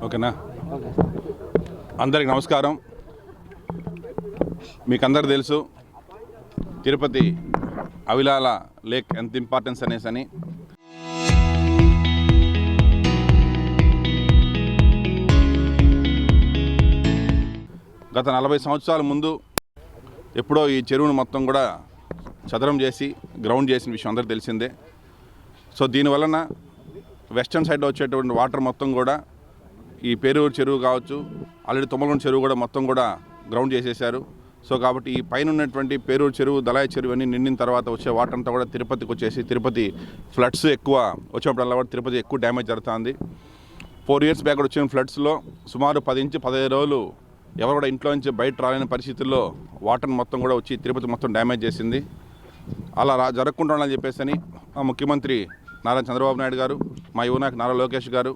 ఓకేనా? అందరికి నమస్కారం. మీకు అందరికి తెలుసు తిరుపతి అవిలాల లేక్ ఎంత ఇంపార్టెన్స్ అనేసి. గత 40 సంవత్సరాల ముందు ఎప్పుడో ఈ చెరువును మొత్తం కూడా చదరం చేసి గ్రౌండ్ చేసిన విషయం అందరికీ తెలిసిందే. సో దీనివలన వెస్టర్న్ సైడ్లో వచ్చేటువంటి వాటర్ మొత్తం కూడా ఈ పేరూరు చెరువు కావచ్చు, ఆల్రెడీ తుమ్మలగూడ చెరువు కూడా మొత్తం కూడా గ్రౌండ్ చేసేశారు. సో కాబట్టి ఈ పైన ఉన్నటువంటి పేరూరు చెరువు, దళాయి చెరువు అన్నీ నిండిన తర్వాత వచ్చే వాటర్ అంతా కూడా తిరుపతికి వచ్చేసి తిరుపతి ఫ్లడ్స్ ఎక్కువ వచ్చినప్పుడల్లా కూడా తిరుపతి ఎక్కువ డ్యామేజ్ జరుగుతుంది. 4 years బ్యాక్ వచ్చిన ఫ్లడ్స్లో సుమారు 10 నుంచి 15 రోజులు ఎవరు కూడా ఇంట్లో నుంచి బయట రాలేని పరిస్థితుల్లో వాటర్ మొత్తం కూడా వచ్చి తిరుపతి మొత్తం డ్యామేజ్ చేసింది. అలా జరగకుండా ఉండాలని చెప్పేసి మా ముఖ్యమంత్రి నారా చంద్రబాబు నాయుడు గారు, మా యువనాయకు నారా లోకేష్ గారు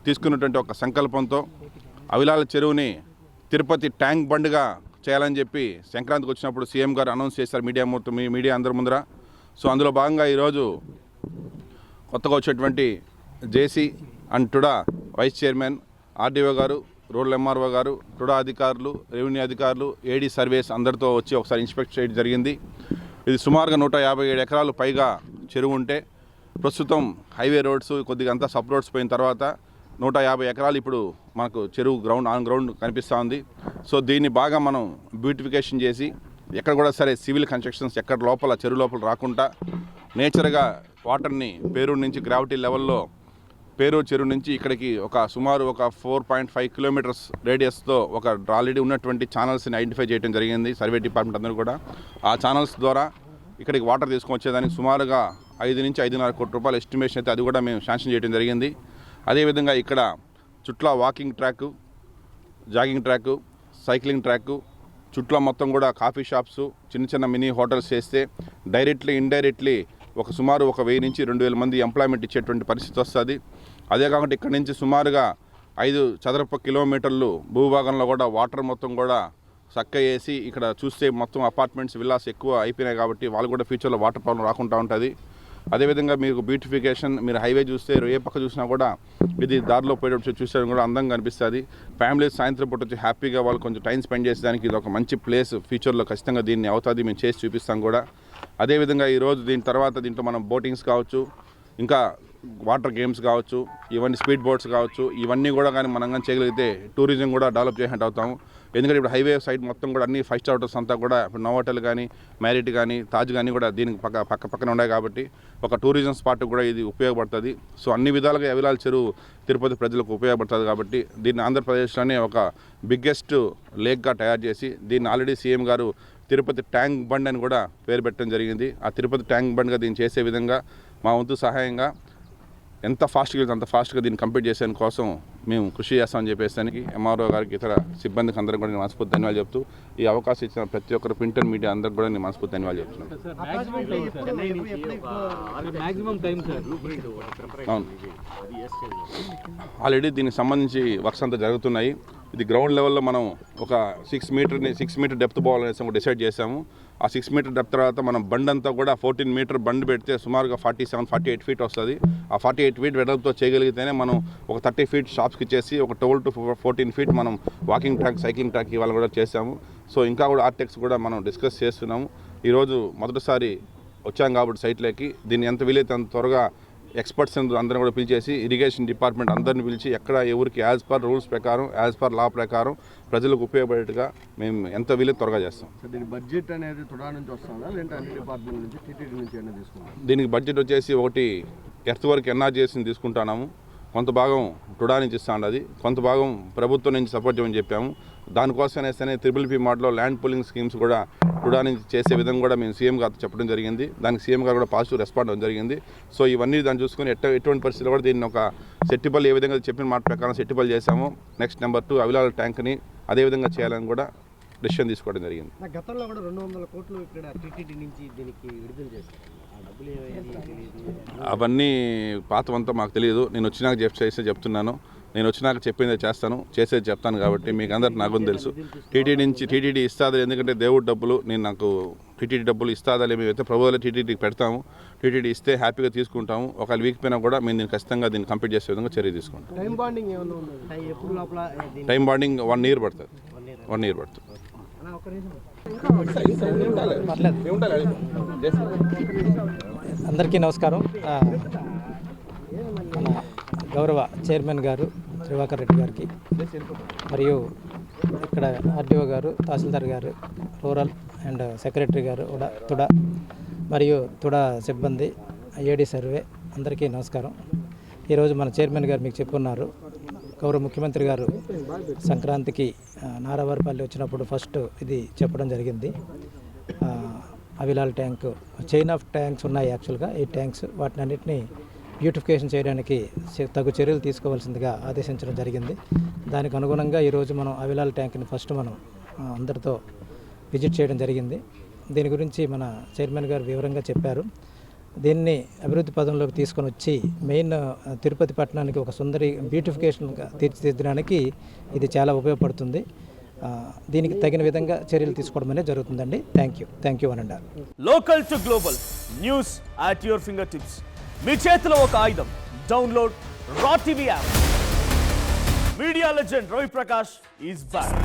తీసుకున్నటువంటి ఒక సంకల్పంతో అవిలాల చెరువుని తిరుపతి ట్యాంక్ బండ్గా చేయాలని చెప్పి సంక్రాంతికి వచ్చినప్పుడు సీఎం గారు అనౌన్స్ చేశారు మీడియా అందరి ముందర. సో అందులో భాగంగా ఈరోజు కొత్తగా వచ్చేటువంటి JC and TUDA vice chairman, RDO గారు, రూరల్ ఎంఆర్ఓ గారు, టుడా అధికారులు, రెవెన్యూ అధికారులు, ఏడీ సర్వేస్ అందరితో వచ్చి ఒకసారి ఇన్స్పెక్ట్ చేయడం జరిగింది. ఇది సుమారుగా 157 ఎకరాలు పైగా చెరువు ఉంటే ప్రస్తుతం హైవే రోడ్స్ కొద్దిగా అంతా సబ్ రోడ్స్ పోయిన తర్వాత 150 ఎకరాలు ఇప్పుడు మనకు చెరువు ఆన్ గ్రౌండ్ కనిపిస్తూ ఉంది. సో దీన్ని బాగా మనం బ్యూటిఫికేషన్ చేసి ఎక్కడ కూడా సరే సివిల్ కన్స్ట్రక్షన్స్ ఎక్కడ లోపల చెరువు లోపల రాకుండా నేచర్గా వాటర్ని పేరూరు నుంచి గ్రావిటీ లెవెల్లో పేరూరు చెరువు నుంచి ఇక్కడికి సుమారు 4.5 kilometers రేడియస్తో ఆల్రెడీ ఉన్నటువంటి ఛానల్స్ని ఐడెంటిఫై చేయడం జరిగింది సర్వే డిపార్ట్మెంట్ అందరూ కూడా. ఆ ఛానల్స్ ద్వారా ఇక్కడికి వాటర్ తీసుకొచ్చేదానికి సుమారుగా 5 నుంచి 5.5 కోట్ల రూపాయల ఎస్టిమేషన్ అయితే అది కూడా మేము శాంక్షన్ చేయడం జరిగింది. అదేవిధంగా ఇక్కడ చుట్ల walking track, jogging track, cycling track, చుట్ల మొత్తం కూడా కాఫీ షాప్స్, చిన్న మినీ హోటల్స్ చేస్తే డైరెక్ట్లీ ఇండైరెక్ట్లీ సుమారు 1000 నుంచి 2000 మంది ఎంప్లాయ్మెంట్ ఇచ్చేటువంటి పరిస్థితి వస్తుంది. అదే కాకుండా ఇక్కడ నుంచి సుమారుగా 5 చదరపు కిలోమీటర్లు భూభాగంలో కూడా వాటర్ మొత్తం కూడా సక్క వేసి ఇక్కడ చూస్తే మొత్తం అపార్ట్మెంట్స్, విల్లాస్ ఎక్కువ అయిపోయినాయి కాబట్టి వాళ్ళు కూడా ఫ్యూచర్లో వాటర్ ప్రాబ్లం రాకుండా ఉంటుంది. అదేవిధంగా మీకు బ్యూటిఫికేషన్, మీరు హైవే చూస్తే ఏ పక్క చూసినా కూడా ఇది దారిలో పోయేటప్పుడు చూస్తే కూడా అందంగా అనిపిస్తుంది. ఫ్యామిలీస్ సాయంత్రం పూట వచ్చి హ్యాపీగా వాళ్ళు కొంచెం టైం స్పెండ్ చేసేదానికి ఇది ఒక మంచి ప్లేస్. ఫ్యూచర్లో ఖచ్చితంగా దీన్ని అవుతుంది, మేము చేసి చూపిస్తాం కూడా. అదేవిధంగా ఈరోజు దీని తర్వాత దీంట్లో మనం బోటింగ్స్ కావచ్చు, ఇంకా వాటర్ గేమ్స్ కావచ్చు, ఇవన్నీ స్పీడ్ బోట్స్ కావచ్చు, ఇవన్నీ కూడా కానీ మనం కానీ చేయగలిగితే టూరిజం కూడా డెవలప్ చేసినట్టు అవుతాము. ఎందుకంటే ఇప్పుడు హైవే సైడ్ మొత్తం కూడా అన్ని 5 star హోటల్స్ అంతా కూడా ఇప్పుడు నోవోటల్ కానీ, మ్యారిట్ కానీ, తాజ్ కానీ కూడా దీనికి పక్కన ఉన్నాయి కాబట్టి ఒక టూరిజం స్పాట్ కూడా ఇది ఉపయోగపడుతుంది. సో అన్ని విధాలుగా అవిలాల చెరువు తిరుపతి ప్రజలకు ఉపయోగపడుతుంది కాబట్టి దీన్ని ఆంధ్రప్రదేశ్లోనే ఒక బిగ్గెస్ట్ లేక్గా తయారు చేసి దీన్ని ఆల్రెడీ సీఎం గారు తిరుపతి ట్యాంక్ బండ్ అని కూడా పేరు పెట్టడం జరిగింది. ఆ తిరుపతి ట్యాంక్ బండ్గా దీన్ని చేసే విధంగా మా వంతు సహాయంగా ఎంత ఫాస్ట్గా అంత ఫాస్ట్గా దీన్ని కంప్లీట్ చేసే కోసం మేము కృషి చేస్తామని చెప్పేసానికి ఎంఆర్ఓ గారికి, ఇతర సిబ్బందికి అందరికీ కూడా నేను మనస్ఫూర్తి ధన్యవాదాలు చెప్తూ ఈ అవకాశం ఇచ్చిన ప్రతి ఒక్కరు ప్రింట్ అండ్ మీడియా అందరికీ కూడా నేను మనస్ఫూర్తి ధన్యవాదాలు చెప్తున్నాను. అవును, ఆల్రెడీ దీనికి సంబంధించి వర్క్స్ అంతా జరుగుతున్నాయి. ఇది గ్రౌండ్ లెవెల్లో మనం 6 meter డెప్త్ పోవాలనేసి కూడా డిసైడ్ చేశాము. ఆ 6 meter డెప్త్ తర్వాత మనం బండ్ అంతా కూడా 14 meter బండ్ పెడితే సుమారుగా 47-48 feet వస్తుంది. ఆ 48 feet వెడల్పుతో చేయగలిగితేనే మనం 30 feet షాప్స్కి ఇచ్చేసి 12 to 14 feet మనం వాకింగ్ ట్రాక్, సైక్లింగ్ ట్రాక్ ఇవాళ కూడా చేసాము. సో ఇంకా కూడా ఆర్టెక్స్ కూడా మనం డిస్కస్ చేస్తున్నాము. ఈరోజు మొదటిసారి వచ్చాం కాబట్టి సైట్లోకి దీన్ని ఎంత వీలైతే అంత త్వరగా ఎక్స్పర్ట్స్ అందరిని కూడా పిలిచేసి ఇరిగేషన్ డిపార్ట్మెంట్ అందరిని పిలిచి ఎక్కడ ఎవరికి యాజ్ పర్ రూల్స్ ప్రకారం, యాజ్ పర్ లా ప్రకారం ప్రజలకు ఉపయోగపడేట్టుగా మేము ఎంత వీలైతే త్వరగా చేస్తాం. దీని బడ్జెట్ అనేది తుడా నుంచి వస్తుందా లేదంటే అన్ని డిపార్ట్మెంట్ నుంచి, టీటీడీ నుంచి అయినా తీసుకుంటాం? దీనికి బడ్జెట్ వచ్చేసి ఒకటి ఎర్త్ వర్క్ ఎన్ఆర్జీఎస్ని తీసుకుంటున్నాము, కొంత భాగం టుడా నుంచి ఇస్తా ఉండదు, కొంత భాగం ప్రభుత్వం నుంచి సపోర్ట్ చేయమని చెప్పాము. దానికోసమే PPP మోడల్లో ల్యాండ్ పూలింగ్ స్కీమ్స్ కూడా టుడా నుంచి చేసే విధంగా కూడా మేము సీఎం గారితో చెప్పడం జరిగింది. దానికి సీఎం గారు కూడా పాజిటివ్ రెస్పాండ్ అవ్వడం జరిగింది. సో ఇవన్నీ దాన్ని చూసుకొని ఎటువంటి పరిస్థితుల్లో కూడా దీన్ని ఒక సెట్టిబల్ ఏ విధంగా చెప్పిన మాట ప్రకారం సెట్టిబల్ చేశాము. నెక్స్ట్ నెంబర్ 2 అవిలాల ట్యాంక్ని అదేవిధంగా చేయాలని కూడా డెసిషన్ తీసుకోవడం జరిగింది. గతంలో కూడా 200 కోట్లు ఇక్కడ టీటీడీ నుంచి దీనికి విడుదల చేశారు. అవన్నీ పాతవంతా మాకు తెలియదు. నేను వచ్చినాక చెప్తున్నాను. నేను వచ్చినాక చెప్పిందే చేస్తాను, చేసేది చెప్తాను కాబట్టి మీకు అందరికి నాకు తెలుసు. టీటీడీ ఇస్తుంది, ఎందుకంటే దేవుడు డబ్బులు. నాకు టీటీడీ డబ్బులు ఇస్తాదా మేమైతే ప్రభుత్వాలు టీటీడీకి పెడతాము. టీటీడీ ఇస్తే హ్యాపీగా తీసుకుంటాము. ఒకవేళ వీక్ పోయినా కూడా మేము దీన్ని ఖచ్చితంగా దీన్ని కంప్లీట్ చేసే విధంగా చర్య తీసుకుంటాం. టైం బాండింగ్ ఏమైనా ఉంది? ఎప్పుడు లోపల టైం బాండింగ్ 1 year పడుతుంది. 1 year పడుతుంది. అందరికీ నమస్కారం. మన గౌరవ చైర్మన్ గారు దివాకర్ రెడ్డి గారికి, మరియు ఇక్కడ ఆర్డీఓ గారు, తహసీల్దార్ గారు, రూరల్ అండ్ సెక్రటరీ గారు తుడా, మరియు తుడా సిబ్బంది, ఏడీ సర్వే, అందరికీ నమస్కారం. ఈరోజు మన చైర్మన్ గారు మీకు చెప్పున్నారు, గౌరవ ముఖ్యమంత్రి గారు సంక్రాంతికి నారావారిపల్లి వచ్చినప్పుడు ఫస్ట్ ఇది చెప్పడం జరిగింది. అవిలాల్ ట్యాంకు, చైన్ ఆఫ్ ట్యాంక్స్ ఉన్నాయి యాక్చువల్గా, ఈ ట్యాంక్స్, వాటిని అన్నింటినీ బ్యూటిఫికేషన్ చేయడానికి తగు చర్యలు తీసుకోవాల్సిందిగా ఆదేశించడం జరిగింది. దానికి అనుగుణంగా ఈరోజు మనం అవిలాల్ ట్యాంక్ని ఫస్ట్ మనం అందరితో విజిట్ చేయడం జరిగింది. దీని గురించి మన చైర్మన్ గారు వివరంగా చెప్పారు. దీన్ని అభివృద్ధి పదంలోకి తీసుకొని వచ్చి మెయిన్ తిరుపతి పట్టణానికి ఒక సుందరి బ్యూటిఫికేషన్గా తీర్చిదిద్దడానికి ఇది చాలా ఉపయోగపడుతుంది. దీనికి తగిన విధంగా చర్యలు తీసుకోవడం అనేది జరుగుతుందండి. థ్యాంక్ యూ అనండి. Local to global news at your finger tips. మీ చేతిలో ఒక ఆయుధం. Download Raw TV app. Media legend Ravi Prakash is back.